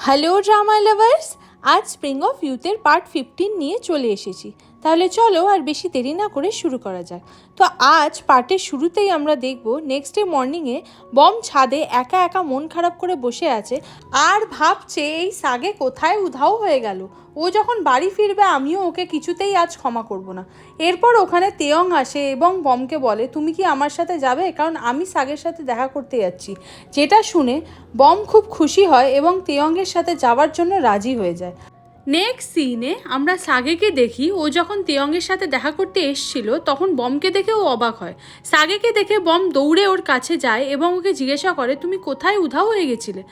Hello drama lovers, আজ spring of ইউথের part 15 নিয়ে চলে এসেছি। তাহলে চলো আর বেশি দেরি না করে শুরু করা যাক। তো আজ পার্টের শুরুতেই আমরা দেখব নেক্সট ডে মর্নিংয়ে বম ছাদে একা একা মন খারাপ করে বসে আছে আর ভাবছে এই সাগে কোথায় উধাও হয়ে গেল। ও যখন বাড়ি ফিরবে আমিও ওকে কিছুতেই আজ ক্ষমা করব না। এরপর ওখানে তেয়ং আসে এবং বমকে বলে, তুমি কি আমার সাথে যাবে, কারণ আমি সাগের সাথে দেখা করতে যাচ্ছি। যেটা শুনে বম খুব খুশি হয় এবং তেয়ংয়ের সাথে যাওয়ার জন্য রাজি হয়ে যায়। নেক্সট সিনে আমরা সাগেকে দেখি, ও যখন তেয়ংয়ের সাথে দেখা করতে এসছিল তখন বমকে দেখে ও অবাক হয়। সাগেকে দেখে বম দৌড়ে ওর কাছে যায় এবং ওকে জিজ্ঞাসা করে, তুমি কোথায় উধাও হয়ে গেছিলে।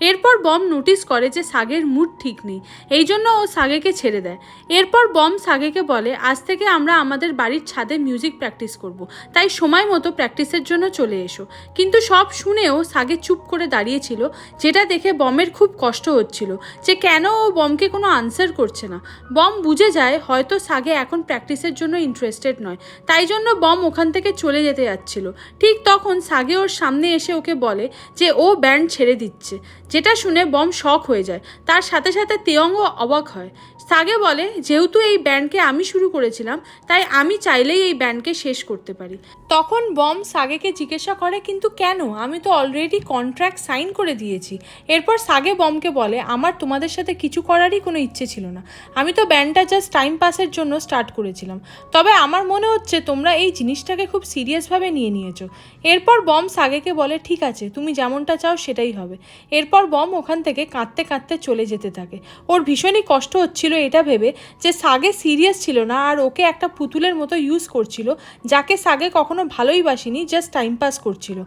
এরপর বম নোটিস করে যে সাগের মুড ঠিক নেই, এই জন্য ও সাগেকে ছেড়ে দেয়। এরপর বম সাগেকে বলে, আজ থেকে আমরা আমাদের বাড়ির ছাদে মিউজিক প্র্যাকটিস করব, তাই সময় মতো প্র্যাকটিসের জন্য চলে এসো। কিন্তু সব শুনেও সাগে চুপ করে দাঁড়িয়েছিল, যেটা দেখে বমের খুব কষ্ট হচ্ছিল যে কেন ও বমকে কোনো আনসার করছে না। বম বুঝে যায় হয়তো সাগে এখন প্র্যাকটিসের জন্য ইন্টারেস্টেড নয়, তাই জন্য বম ওখান থেকে চলে যেতে যাচ্ছিল। ঠিক তখন সাগে ওর সামনে এসে ওকে বলে যে ও ব্যান্ড ছেড়ে দিচ্ছে, যেটা শুনে বম শক হয়ে যায়। তার সাথে সাথে তেয়ংও অবাক হয়। সাগে বলে, যেহেতু এই ব্যান্ডকে আমি শুরু করেছিলাম তাই আমি চাইলেই এই ব্যান্ডকে শেষ করতে পারি। তখন বম সাগেকে জিজ্ঞাসা করে, কিন্তু কেন, আমি তো অলরেডি কন্ট্রাক্ট সাইন করে দিয়েছি। এরপর সাগে বমকে বলে, আমার তোমাদের সাথে কিছু করারই কোনো ইচ্ছে ছিল না, আমি তো ব্যান্ডটা জাস্ট টাইম পাসের জন্য স্টার্ট করেছিলাম। তবে আমার মনে হচ্ছে তোমরা এই জিনিসটাকে খুব সিরিয়াসভাবে নিয়ে নিয়েছো। এরপর বম সাগেকে বলে, ঠিক আছে, তুমি যেমনটা চাও সেটাই হবে। এরপর বম ওখান থেকে কাঁদতে কাঁদতে চলে যেতে থাকে। ওর ভীষণই কষ্ট হচ্ছিল এটা ভেবে যে সাগে সিরিয়াস ছিল না আর ওকে একটা পুতুলের মতো ইউজ করছিল, যাকে সাগে কখনো ভালোই বাসেনি, জাস্ট টাইম পাস করছিল।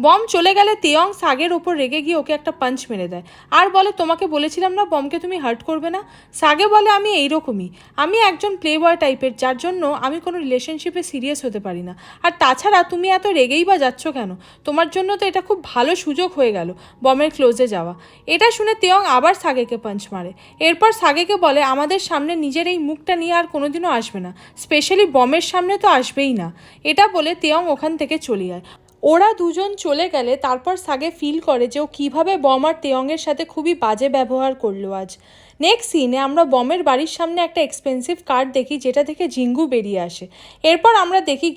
বম চলে গেলে তেয়ং সাগের ওপর রেগে গিয়ে ওকে একটা পাঞ্চ মেরে দেয় আর বলে, তোমাকে বলেছিলাম না বমকে তুমি হার্ট করবে না। সাগে বলে, আমি এইরকমই, আমি একজন প্লে বয় টাইপের, যার জন্য আমি কোনো রিলেশনশিপে সিরিয়াস হতে পারি না। আর তাছাড়া তুমি এত রেগেই বা যাচ্ছ কেন, তোমার জন্য তো এটা খুব ভালো সুযোগ হয়ে গেল বমের ক্লোজে যাওয়া। এটা শুনে তেয়ং আবার সাগেকে পাঞ্চ মারে। এরপর সাগেকে বলে, আমাদের সামনে নিজের এই মুখটা নিয়ে আর কোনোদিনও আসবে না, স্পেশালি বমের সামনে তো আসবেই না। এটা বলে তেয়ং ওখান থেকে চলে যায়। ওরা দুজন চলে গেলে তারপর সাগে ফিল করে যে ও কীভাবে বম আর তেয়ংয়ের সাথে খুবই বাজে ব্যবহার করলো আজ। নেক্সট সিনে আমরা বমের বাড়ির সামনে একটা এক্সপেন্সিভ কার দেখি, যেটা থেকে জিঙ্গু বেরিয়ে আসে। এরপর আমরা দেখি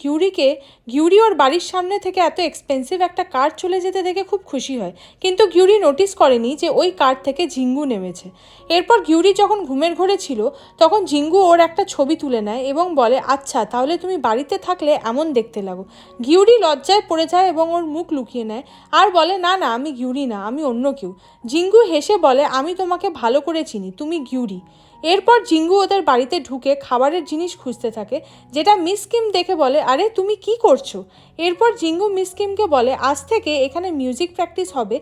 গিউরি ওর বাড়ির সামনে থেকে এত এক্সপেন্সিভ একটা কার চলে যেতে দেখে খুব খুশি হয়, কিন্তু গিউরি নোটিস করেনি যে ওই কার থেকে জিঙ্গু নেমেছে। এরপর গিউরি যখন ঘুমের ঘরে ছিল তখন জিঙ্গু ওর একটা ছবি তুলে নেয় এবং বলে, আচ্ছা তাহলে তুমি বাড়িতে থাকলে এমন দেখতে লাগো। গিউরি লজ্জায় পড়ে যায় এবং ওর মুখ লুকিয়ে নেয় আর বলে, না না, আমি গিউরি না, আমি অন্য কেউ। জিঙ্গু হেসে বলে, আমি তোমাকে ভালো করে চিনি, তুমি গিউরি। এরপর জিঙ্গু ওদের বাড়িতে ঢুকে খাবারের জিনিস খুঁজতে থাকে, যেটা মিস কিম দেখে বলে, আরে তুমি কি করছো। এরপর জিঙ্গু মিস কিমকে বলে, আজ থেকে এখানে মিউজিক প্র্যাকটিস হবে,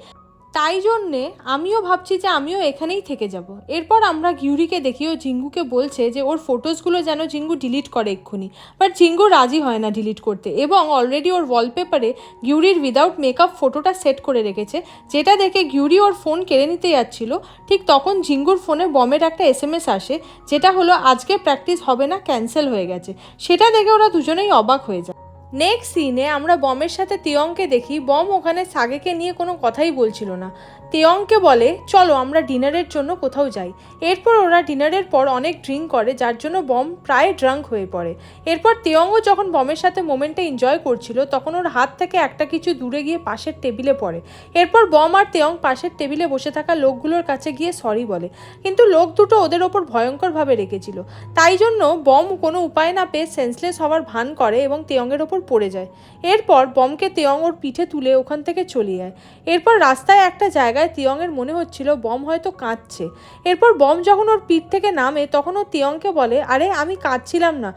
তাই জন্যে আমিও ভাবছি যে আমিও এখানেই থেকে যাব। এরপর আমরা গিউরিকে দেখি ও জিঙ্গুকে বলছে যে ওর ফটোসগুলো যেন জিঙ্গু ডিলিট করে এক্ষুনি, বাট জিঙ্গু রাজি হয় না ডিলিট করতে এবং অলরেডি ওর ওয়ালপেপারে গিউরির উইদাউট মেকআপ ফটোটা সেট করে রেখেছে, যেটা দেখে গিউরি ওর ফোন কেড়ে নিতে যাচ্ছিল। ঠিক তখন জিঙ্গুর ফোনে বমের একটা SMS আসে, যেটা হলো আজকে প্র্যাকটিস হবে না, ক্যান্সেল হয়ে গেছে। সেটা দেখে ওরা দুজনেই অবাক হয়ে যায়। নেক্সট সিনে আমরা বমের সাথে তেয়ংকে দেখি, বম ওখানে সাগেকে নিয়ে কোনো কথাই বলছিল না। তেয়ংকে বলে, চলো আমরা ডিনারের জন্য কোথাও যাই। এরপর ওরা ডিনারের পর অনেক ড্রিঙ্ক করে, যার জন্য বম প্রায় ড্রাঙ্ক হয়ে পড়ে। এরপর তেয়ংও যখন বমের সাথে মোমেন্টে এনজয় করছিল তখন ওর হাত থেকে একটা কিছু দূরে গিয়ে পাশের টেবিলে পড়ে। এরপর বম আর তেয়ং পাশের টেবিলে বসে থাকা লোকগুলোর কাছে গিয়ে সরি বলে, কিন্তু লোক দুটো ওদের ওপর ভয়ঙ্করভাবে রেখেছিল, তাই জন্য বম কোনো উপায় না পেয়ে সেন্সলেস হওয়ার ভান করে এবং তেয়ংয়ের ওপর পড়ে যায়। এরপর বমকে তেয়ং ওর পিঠে তুলে ওখান থেকে চলে যায়। এরপর রাস্তায় একটা জায়গায় তেয়ংয়ের মনে হচ্ছিল বম হয়তো কাঁদছে। এরপর বম যখন ওর পিঠ থেকে নামে তখন ও তেয়ংকে বলে, আরে আমি কাঁদছিলাম না,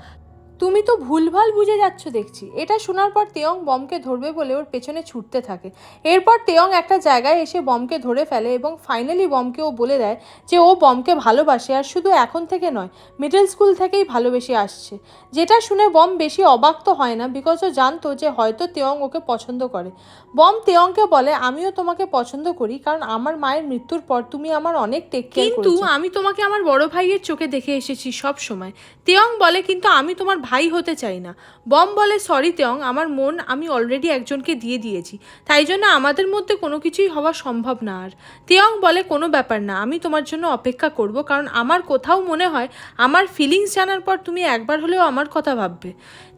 তুমি তো ভুলভাল বুঝে যাচ্ছ দেখছি। এটা শোনার পর তেয়ং বমকে ধরবে বলে ওর পেছনে ছুটতে থাকে। এরপর তেয়ং একটা জায়গায় এসে বমকে ধরে ফেলে এবং ফাইনালি বমকে ও বলে দেয় যে ও বমকে ভালোবাসে আর শুধু এখন থেকে নয়, মিডল স্কুল থেকেই ভালোবেসে আসছে। যেটা শুনে বম বেশি অবাক তো হয় না, বিকজ ও জানতো যে হয়তো তেয়ং ওকে পছন্দ করে। বম তেয়ংকে বলে, আমিও তোমাকে পছন্দ করি, কারণ আমার মায়ের মৃত্যুর পর তুমি আমার অনেক টেক কেয়ার করেছো, কিন্তু আমি তোমাকে আমার বড় ভাইয়ের চোখে দেখে এসেছি সব সময়। তেয়ং বলে, কিন্তু আমি তোমার ভাই হতে চাই না। বম বলে সরি তেয়ং, আমার মন আমি অলরেডি একজনকে দিয়ে দিয়েছি, তাই জন্য আমাদের মধ্যে কোনো কিছুই হওয়া সম্ভব না। আর তেয়ং বলে কোনো ব্যাপার না, আমি তোমার জন্য অপেক্ষা করব, কারণ আমার কোথাও মনে হয় আমার ফিলিংস জানার পর তুমি একবার হলেও আমার কথা ভাববে।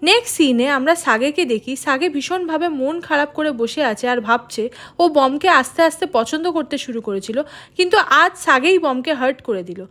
নেক্সট সিনে আমরা সাগেকে দেখি। সাগে ভীষণভাবে মন খারাপ করে বসে আছে আর ভাবছে ও বমকে আস্তে আস্তে পছন্দ করতে শুরু করেছিল, কিন্তু আজ সাগেই বমকে হার্ট করে দিল,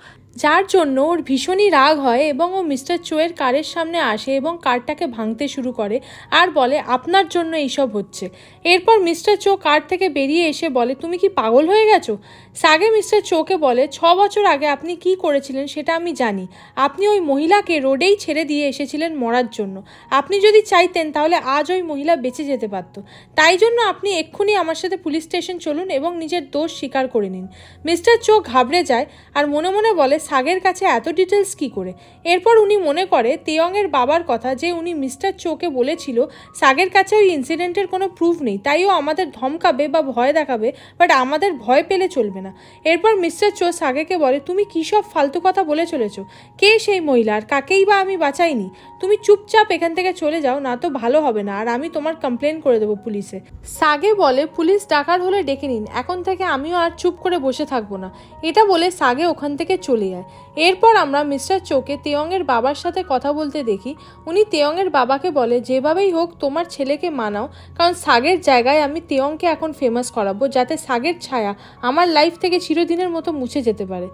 যার জন্য ওর ভীষণই রাগ হয় এবং ও মিস্টার চোয়ের কারের সামনে আসে এবং কারটাকে ভাঙতে শুরু করে আর বলে আপনার জন্য এইসব হচ্ছে। এরপর মিস্টার চো কার থেকে বেরিয়ে এসে বলে তুমি কি পাগল হয়ে গেছো? সাগে মিস্টার চোকে বলে 6 বছর আগে আপনি কি করেছিলেন সেটা আমি জানি। আপনি ওই মহিলাকে রোডেই ছেড়ে দিয়ে এসেছিলেন মরার জন্য। আপনি যদি চাইতেন তাহলে আজ ওই মহিলা বেঁচে যেতে পারত, তাই জন্য আপনি এক্ষুনি আমার সাথে পুলিশ স্টেশন চলুন এবং নিজের দোষ স্বীকার করে নিন। মিস্টার চো ঘাবড়ে যায় আর মনে মনে বলে সাগের কাছে এত ডিটেলস কি করে। এরপর উনি মনে করে তেয়ংয়ের বাবার কথা, যে উনি মিস্টার চোকে বলেছিল সাগের কাছে ওই ইনসিডেন্টের কোনো প্রুফ নেই, তাইও আমাদের ধমকাবে বা ভয় দেখাবে, বাট আমাদের ভয় পেলে চলবে না। এরপর মিস্টার চো সাগেকে বলে তুমি কী সব ফালতু কথা বলে চলেছ? কে সেই মহিলা আর কাকেই বা আমি বাঁচাইনি? তুমি চুপচাপ এখান থেকে চলে যাও, না তো ভালো হবে না, আর আমি তোমার কমপ্লেন করে দেবো পুলিশে। সাগে বলে পুলিশ ডাকার হলে ডেকে নিন, এখন থেকে আমিও আর চুপ করে বসে থাকবো না। এটা বলে সাগে ওখান থেকে চলে যায়। এরপর আমরা মিস্টার চোকে তেয়ংয়ের বাবার সাথে কথা বলতে দেখি। উনি তেয়ংয়ের বাবাকে বলে যেভাবেই হোক তোমার ছেলেকে মানাও, কারণ সাগের জায়গায় আমি তেয়ংকে এখন ফেমাস করাবো, যাতে সাগের ছায়া আমার লাইফ থেকে চিরদিনের মতো মুছে যেতে পারে।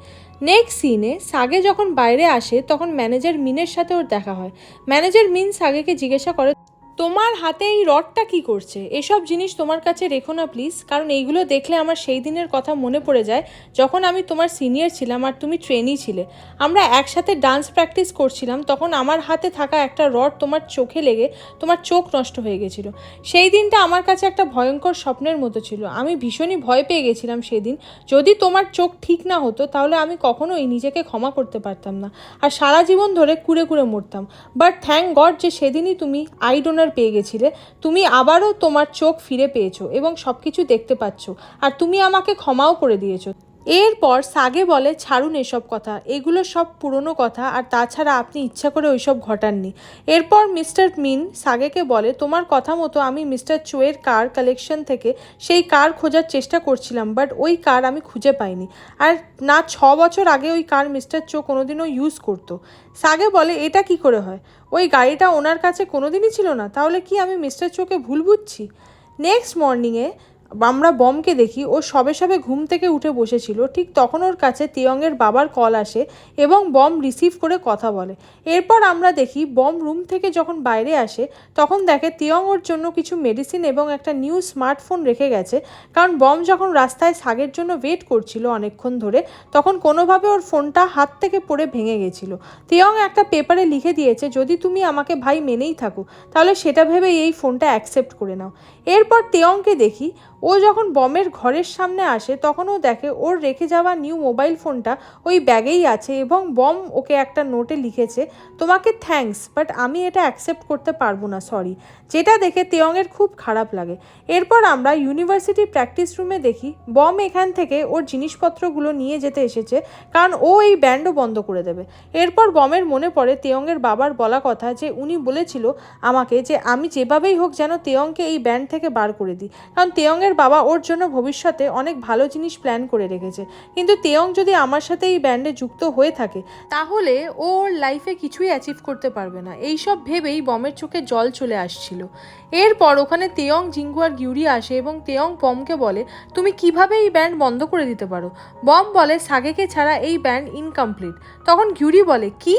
নেক্সট সিনে সাগে যখন বাইরে আসে তখন ম্যানেজার মিনের সাথে ওর দেখা হয়। ম্যানেজার মিন সাগেকে জিজ্ঞাসা করে তোমার হাতে এই রডটা কি করছে? এসব জিনিস তোমার কাছে রেখো না প্লিজ, কারণ এইগুলো দেখলে আমার সেই দিনের কথা মনে পড়ে যায় যখন আমি তোমার সিনিয়র ছিলাম আর তুমি ট্রেনি ছিলে। আমরা একসাথে ডান্স প্র্যাকটিস করছিলাম, তখন আমার হাতে থাকা একটা রড তোমার চোখে লেগে তোমার চোখ নষ্ট হয়ে গেছিলো। সেই দিনটা আমার কাছে একটা ভয়ঙ্কর স্বপ্নের মতো ছিল। আমি ভীষণই ভয় পেয়ে গেছিলাম সেদিন। যদি তোমার চোখ ঠিক না হতো তাহলে আমি কখনোই নিজেকে ক্ষমা করতে পারতাম না আর সারা জীবন ধরে কুড়ে কুড়ে মরতাম। বাট থ্যাংক গড যে সেদিনই তুমি আই ডোনার পেয়ে গেছিলে, তুমি আবারও তোমার চোখ ফিরে পেয়েছো এবং সব কিছু দেখতে পাচ্ছ, আর তুমি আমাকে ক্ষমাও করে দিয়েছো। এরপর সাগে বলে ছাড়ুন এসব কথা, এগুলো সব পুরনো কথা, আর তাছাড়া আপনি ইচ্ছা করে ওইসব ঘটাননি। এরপর মিস্টার মিন সাগেকে বলে তোমার কথা মতো আমি মিস্টার চোয়ের কার কালেকশন থেকে সেই কার খোঁজার চেষ্টা করছিলাম, বাট ওই কার আমি খুঁজে পাইনি, আর না 6 বছর আগে ওই কার মিস্টার চো কোনোদিনও ইউজ করতো। সাগে বলে এটা কি করে হয়? ওই গাড়িটা ওনার কাছে কোনোদিনই ছিল না, তাহলে কি আমি মিস্টার চোকে ভুল বুঝছি? নেক্সট মর্নিংয়ে আমরা বমকে দেখি। ও সবে সবে ঘুম থেকে উঠে বসেছিল, ঠিক তখন ওর কাছে তেয়ংয়ের বাবার কল আসে এবং বম রিসিভ করে কথা বলে। এরপর আমরা দেখি বম রুম থেকে যখন বাইরে আসে তখন দেখে তেয়ং ওর জন্য কিছু মেডিসিন এবং একটা নিউ স্মার্টফোন রেখে গেছে, কারণ বম যখন রাস্তায় সাগের জন্য ওয়েট করছিল অনেকক্ষণ ধরে, তখন কোনোভাবে ওর ফোনটা হাত থেকে পড়ে ভেঙে গেছিলো। তেয়ং একটা পেপারে লিখে দিয়েছে যদি তুমি আমাকে ভাই মেনেই থাকো তাহলে সেটা ভেবে এই ফোনটা অ্যাকসেপ্ট করে নাও। এরপর তেয়ংকে দেখি ও যখন বমের ঘরের সামনে আসে তখন ও দেখে ওর রেখে যাওয়া নিউ মোবাইল ফোনটা ওই ব্যাগেই আছে এবং বম ওকে একটা নোটে লিখেছে তোমাকে থ্যাঙ্কস, বাট আমি এটা অ্যাকসেপ্ট করতে পারবো না, সরি, যেটা দেখে তেয়ংয়ের খুব খারাপ লাগে। এরপর আমরা ইউনিভার্সিটি প্র্যাকটিস রুমে দেখি বম এখান থেকে ওর জিনিসপত্রগুলো নিয়ে যেতে এসেছে, কারণ ও এই ব্যান্ডও বন্ধ করে দেবে। এরপর বমের মনে পড়ে তেয়ংয়ের বাবার বলা কথা, যে উনি বলেছিল আমাকে যে আমি যেভাবেই হোক যেন তেয়ংকে এই ব্যান্ড থেকে বার করে দিই, কারণ তেয়ংয়ের বাবা ওর জন্য ভবিষ্যতে অনেক ভালো জিনিস প্ল্যান করে রেখেছে, কিন্তু তেয়ং যদি আমার সাথে এই ব্যান্ডে যুক্ত হয়ে থাকে তাহলে ও ওর লাইফে কিছুই অ্যাচিভ করতে পারবে না। এইসব ভেবেই বমের চোখে জল চলে আসছিল। এরপর ওখানে তেয়ং, জিঙ্গু আর গিউরি আসে এবং তেয়ং বমকে বলে তুমি কিভাবে এই ব্যান্ড বন্ধ করে দিতে পারো? বম বলে সাগেকে ছাড়া এই ব্যান্ড ইনকমপ্লিট। তখন গিউরি বলে কি,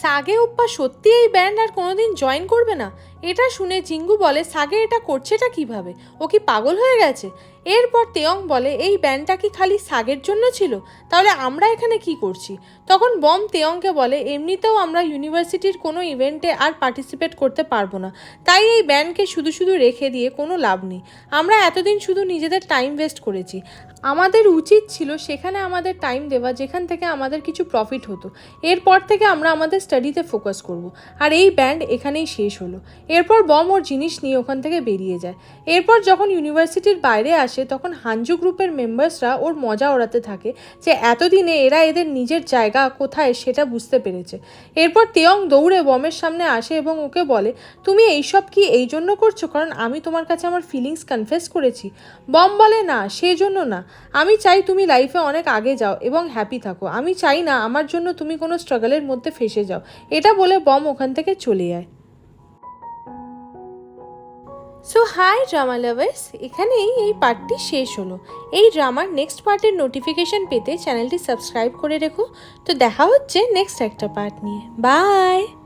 সাগে ওপ্পা সত্যি এই ব্যান্ড আর কোনোদিন জয়েন করবে না? এটা শুনে জিঙ্গু বলে সাগে এটা করছেটা কিভাবে, ও কি পাগল হয়ে গেছে? এরপর তেয়ং বলে এই ব্যান্ডটা কি খালি সাগের জন্য ছিল, তাহলে আমরা এখানে কি করছি? তখন বম তেয়ংকে বলে এমনিতেও আমরা ইউনিভার্সিটির কোনো ইভেন্টে আর পার্টিসিপেট করতে পারবো না, তাই এই ব্যান্ডকে শুধু শুধু রেখে দিয়ে কোনো লাভ নেই। আমরা এতদিন শুধু নিজেদের টাইম ওয়েস্ট করেছি, আমাদের উচিত ছিল সেখানে আমাদের টাইম দেওয়া যেখান থেকে আমাদের কিছু প্রফিট হতো। এরপর থেকে আমরা আমাদের স্টাডিতে ফোকাস করব, আর এই ব্যান্ড এখানেই শেষ হলো। এরপর বম ওর জিনিস নিয়ে ওখান থেকে বেরিয়ে যায়। এরপর যখন ইউনিভার্সিটির বাইরে আসে তখন হানজু গ্রুপের মেম্বার্সরা ওর মজা ওড়াতে থাকে যে এতদিনে এরা এদের নিজের জায়গা কোথায় সেটা বুঝতে পেরেছে। এরপর তেয়ং দৌড়ে বমের সামনে আসে এবং ওকে বলে, তুমি এইসব কি এই জন্য করছো কারণ আমি তোমার কাছে আমার ফিলিংস কনফেস করেছি? বম বলে, না সেজন্য না, আমি চাই তুমি লাইফে অনেক আগে যাও এবং হ্যাপি থাকো, আমি চাই না আমার জন্য তুমি কোনো স্ট্রাগলের মধ্যে ফেসে যাও। এটা বলে বম ওখান থেকে চলে যায়। সো হাই ড্রামা লাভার্স, এখানেই এই পার্টটি শেষ হলো। এই ড্রামার নেক্সট পার্টের নোটিফিকেশান পেতে চ্যানেলটি সাবস্ক্রাইব করে রেখো। তো দেখা হচ্ছে নেক্সট একটা পার্ট নিয়ে। বাই।